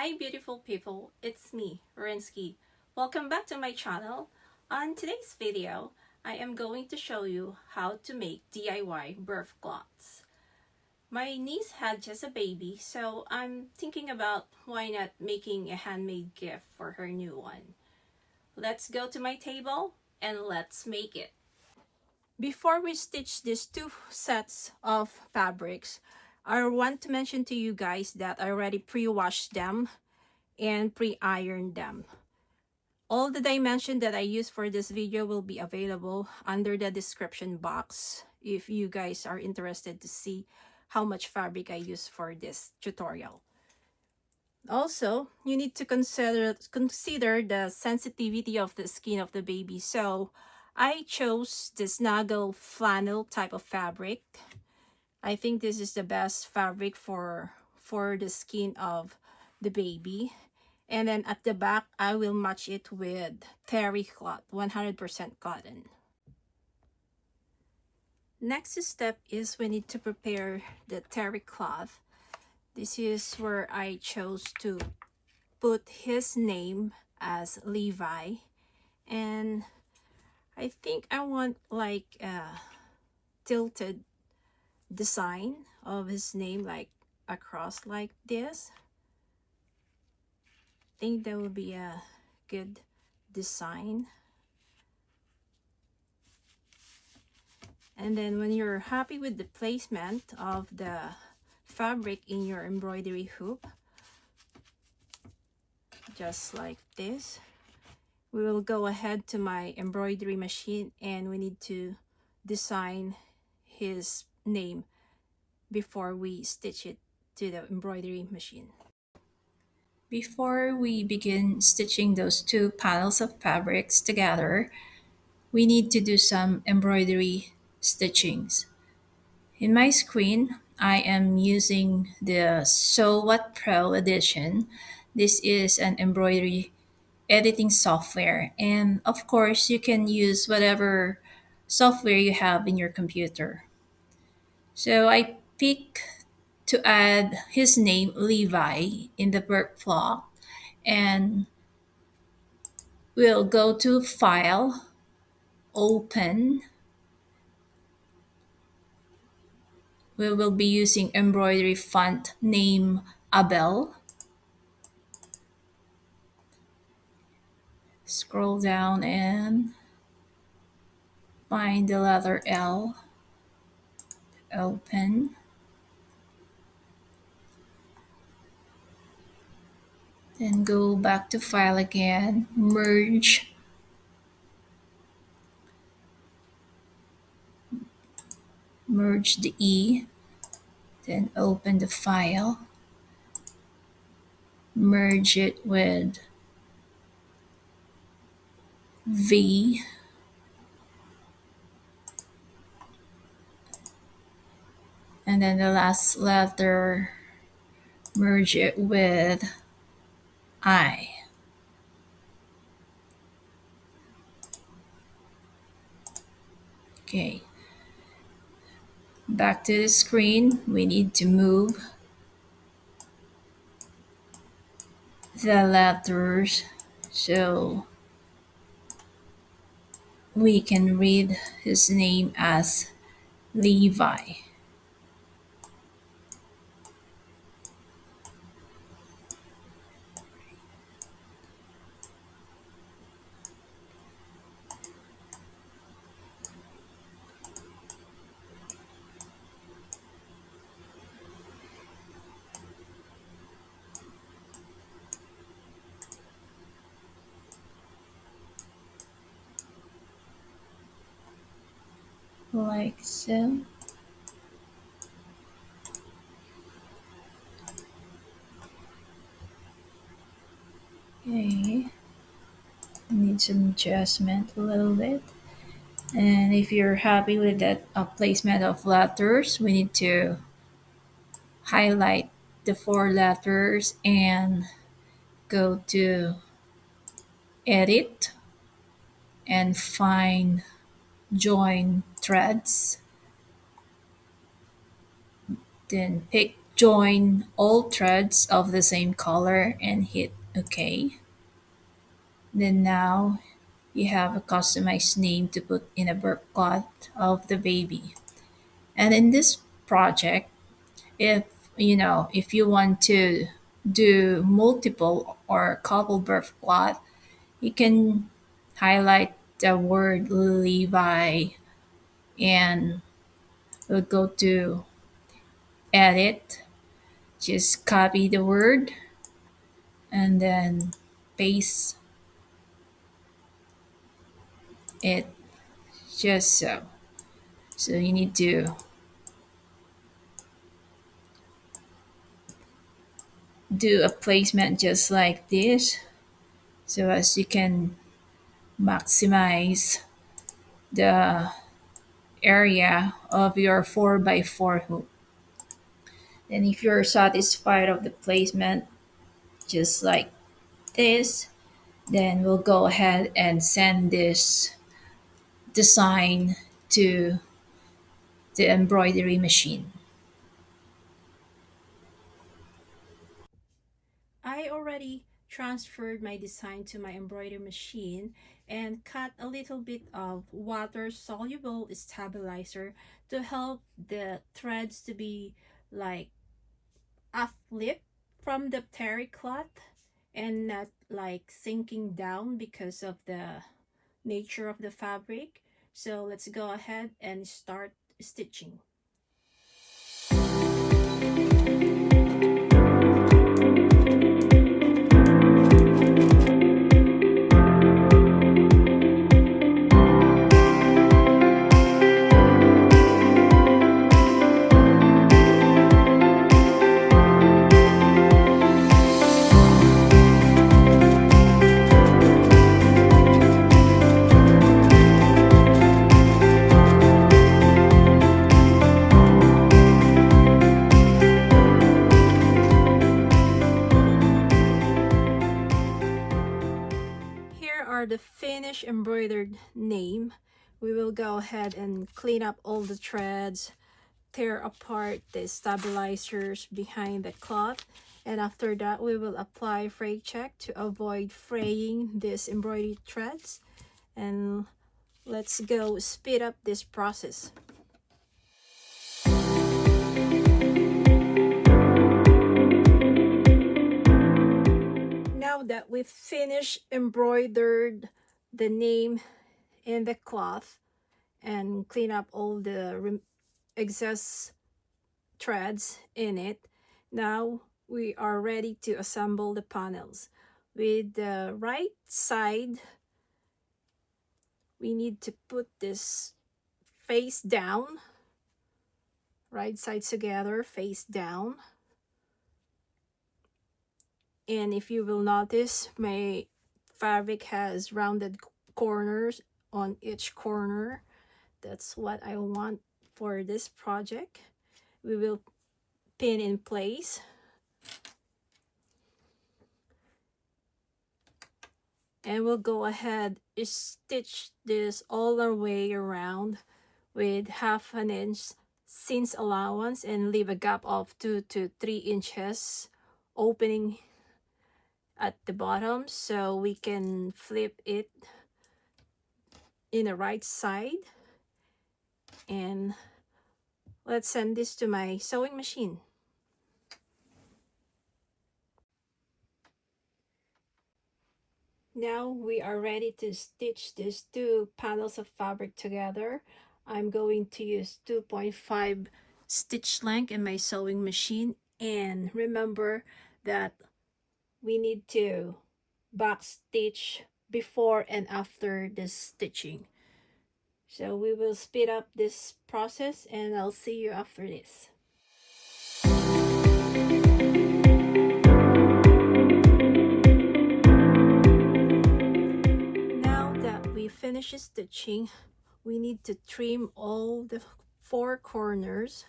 Hi beautiful people, it's me, Rinsky. Welcome back to my channel. On today's video, I am going to show you how to make DIY birth cloths. My niece had just a baby, so I'm thinking about why not making a handmade gift for her new one. Let's go to my table and let's make it. Before we stitch these two sets of fabrics, I want to mention to you guys that I already pre-washed them and pre-iron them. All the dimension that I use for this video will be available under the description box if you guys are interested to see how much fabric I use for this tutorial. Also, you need to consider the sensitivity of the skin of the baby. So I chose the Snuggle Flannel type of fabric. I think this is the best fabric for the skin of the baby. And then at the back, I will match it with terry cloth, 100% cotton. Next step is we need to prepare the terry cloth. This is where I chose to put his name as Levi. And I think I want like a tilted design of his name, like across like this. I think that would be a good design. And then when you're happy with the placement of the fabric in your embroidery hoop, just like this, we will go ahead to my embroidery machine and we need to design his name before we stitch it to the embroidery machine. Before we begin stitching those two panels of fabrics together, we need to do some embroidery stitchings. In my screen, I am using the Solvy Pro edition. This is an embroidery editing software, and of course you can use whatever software you have in your computer. So I pick to add his name Levi in the Burp flock, and we'll go to File, Open. We will be using embroidery font name Abel. Scroll down and find the letter L. Open. Then go back to File again. Merge. Merge the E. Then open the file. Merge it with V. And then the last letter, merge it with I. Okay. Back to the screen, we need to move the letters so we can read his name as Levi. Like so. Okay. Need some adjustment a little bit. And if you're happy with that placement of letters, we need to highlight the 4 letters and go to Edit and find Join Threads. Then pick join all threads of the same color and hit OK. Then now you have a customized name to put in a burp cloth of the baby. And in this project, if if you want to do multiple or couple burp cloth, you can highlight the word Levi and we'll go to edit, just copy the word and then paste it just so. So you need to do a placement just like this so as you can maximize the area of your 4x4 hoop. Then if you're satisfied of the placement just like this, then we'll go ahead and send this design to the embroidery machine. I already transferred my design to my embroidery machine and cut a little bit of water soluble stabilizer to help the threads to be like a flip from the terry cloth and not like sinking down because of the nature of the fabric. So let's go ahead and start stitching. Here are the finished embroidered name. We will go ahead and clean up all the threads, tear apart the stabilizers behind the cloth, and after that we will apply fray check to avoid fraying these embroidery threads. And let's go speed up this process. Now that we've finished embroidered the name in the cloth and clean up all the excess threads in it, now we are ready to assemble the panels. With the right side, we need to put this face down, right sides together, face down. And if you will notice, my fabric has rounded corners on each corner. That's what I want for this project. We will pin in place. And we'll go ahead and stitch this all our way around with 1/2 inch seams allowance and leave a gap of 2 to 3 inches opening at the bottom so we can flip it in the right side. And let's send this to my sewing machine. Now we are ready to stitch these two panels of fabric together. I'm going to use 2.5 stitch length in my sewing machine, and remember that we need to back stitch before and after the stitching. So we will speed up this process and I'll see you after this. Now that we finish stitching, we need to trim all the 4 corners.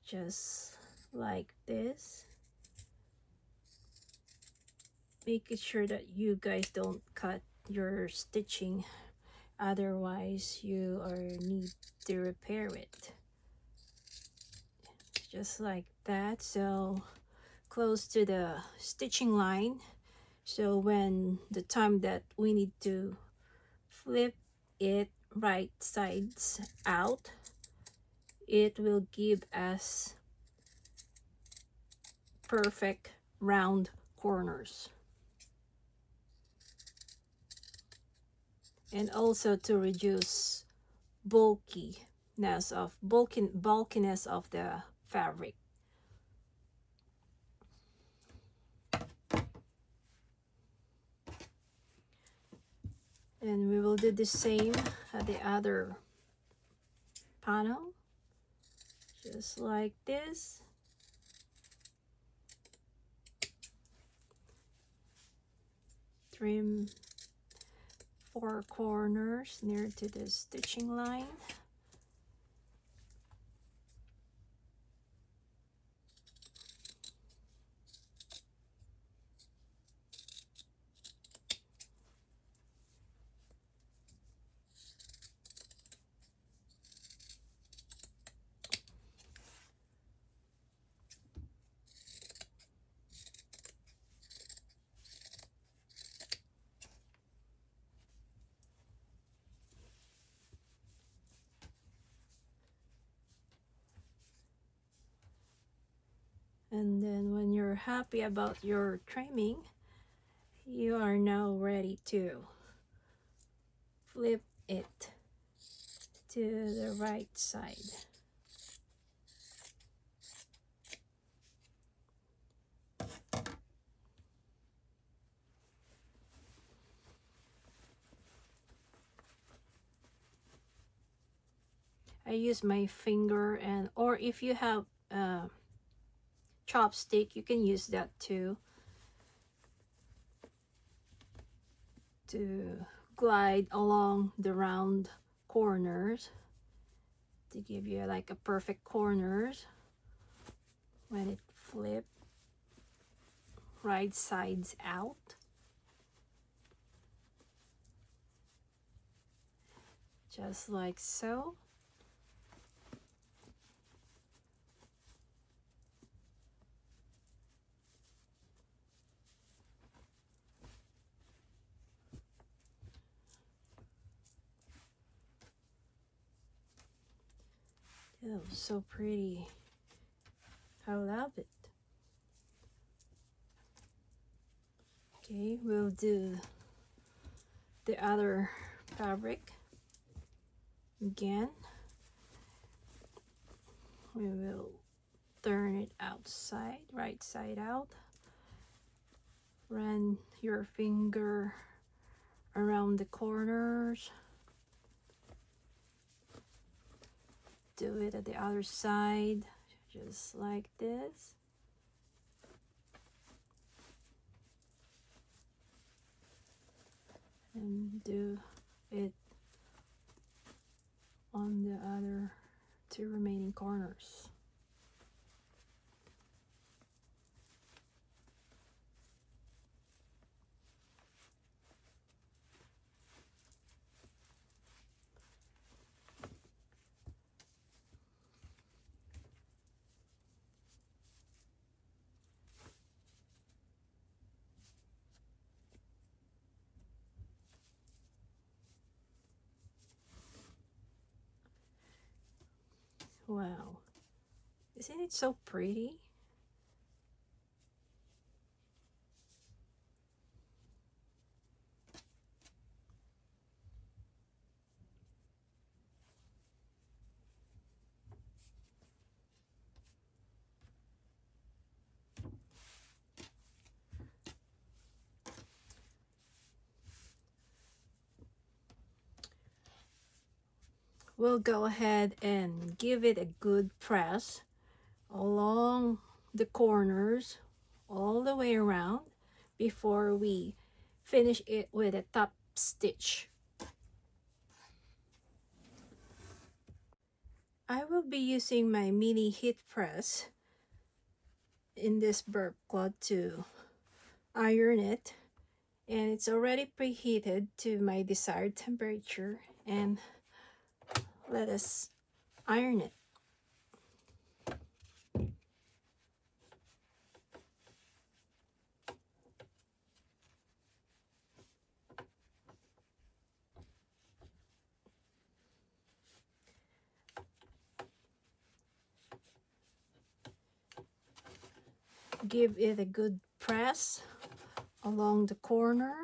Just like this. Making sure that you guys don't cut your stitching, otherwise you need to repair it. Just like that, so close to the stitching line, so when the time that we need to flip it right sides out, it will give us perfect round corners. And also to reduce bulkiness of the fabric. And we will do the same at the other panel, just like this. Trim 4 corners near to the stitching line. And then when you're happy about your trimming, you are now ready to flip it to the right side. I use my finger, and or if you have chopstick, you can use that too, to glide along the round corners to give you like a perfect corners when it flip right sides out. Just like so. Oh, so pretty. I love it. Okay, we'll do the other fabric again. We will turn it outside, right side out. Run your finger around the corners. Do it at the other side, just like this. And do it on the other 2 remaining corners. Wow, isn't it so pretty? We'll go ahead and give it a good press along the corners all the way around before we finish it with a top stitch. I will be using my mini heat press in this burp cloth to iron it, and it's already preheated to my desired temperature, and let us iron it. Give it a good press along the corner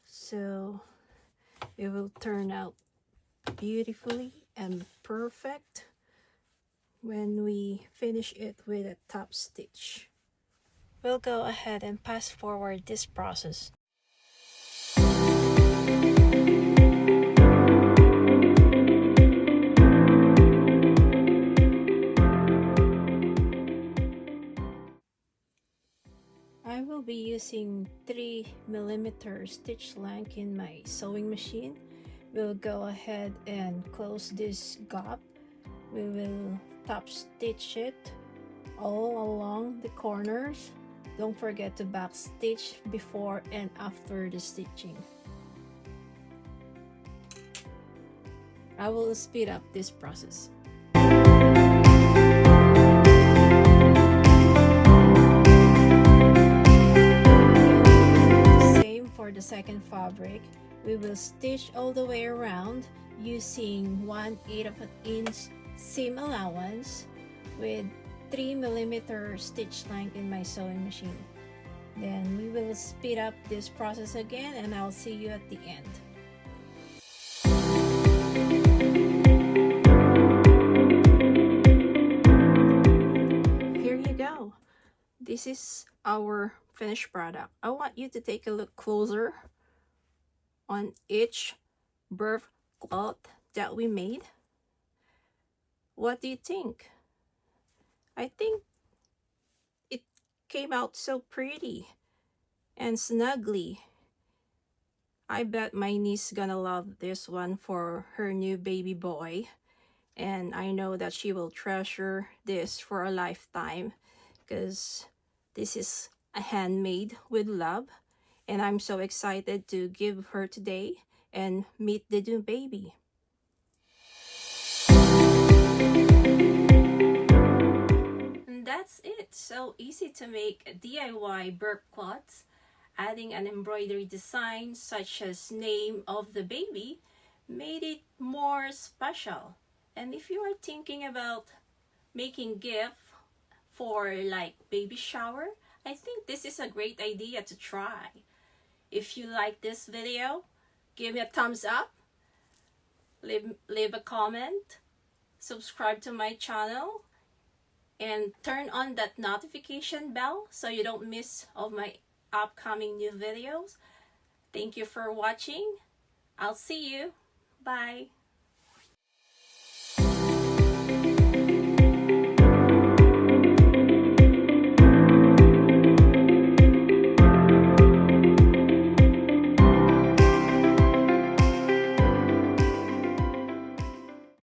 so it will turn out beautifully and perfect when we finish it with a top stitch. We'll go ahead and fast forward this process. I will be using 3mm stitch length in my sewing machine. We'll go ahead and close this gap. We will top stitch it all along the corners. Don't forget to back stitch before and after the stitching. I will speed up this process. Same for the second fabric. We will stitch all the way around using 1/8 of an inch seam allowance with 3mm stitch length in my sewing machine. Then we will speed up this process again, and I'll see you at the end. Here you go. This is our finished product. I want you to take a look closer on each Burp cloth that we made. What do you think? I think it came out so pretty and snuggly. I bet my niece gonna love this one for her new baby boy, and I know that she will treasure this for a lifetime because this is a handmade with love, and I'm so excited to give her today and meet the new baby. And that's it. So easy to make DIY Burp cloths. Adding an embroidery design such as name of the baby made it more special. And if you are thinking about making gift for like baby shower, I think this is a great idea to try. If you like this video, give me a thumbs up, leave a comment, subscribe to my channel, and turn on that notification bell so you don't miss of my upcoming new videos. Thank you for watching. I'll see you. Bye.